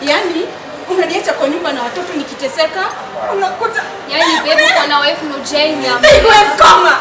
Yaani unaniacha kwa nyumba na watoto nikiteseka, unakuta yaani baby uko na wife no Jane ya kama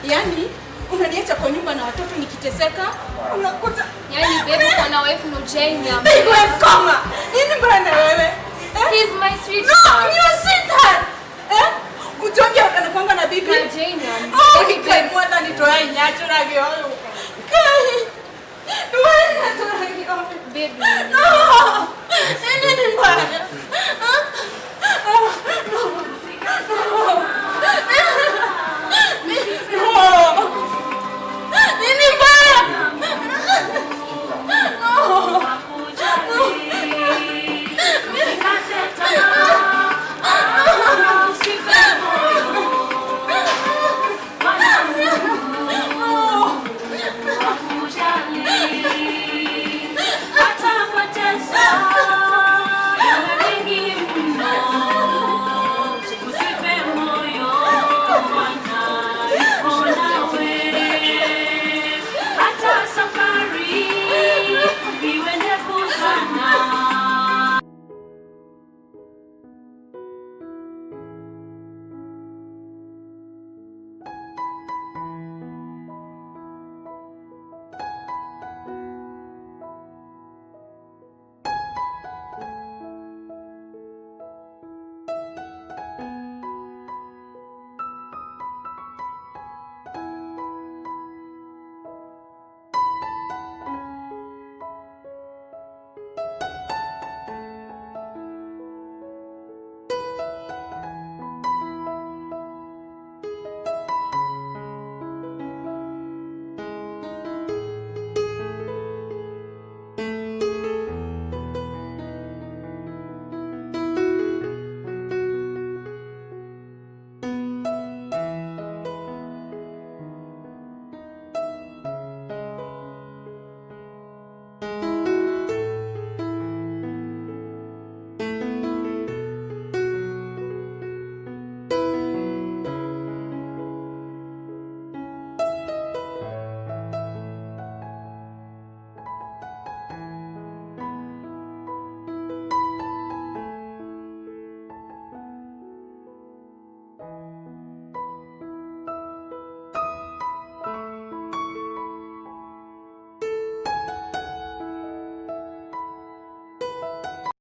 yaani unaniacha kwa nyumba na watoto nikiteseka, unakuta yaani baby uko na wife no Jane ya kama nini bwana wewe? He's my sweetheart. No, you're sweetheart. Utonge anakuanga na bibi. Na Jane ya kai mwata nitoa nyacho na gyo. Kai. Wewe natoa gyo. Baby. No. Nini bwana?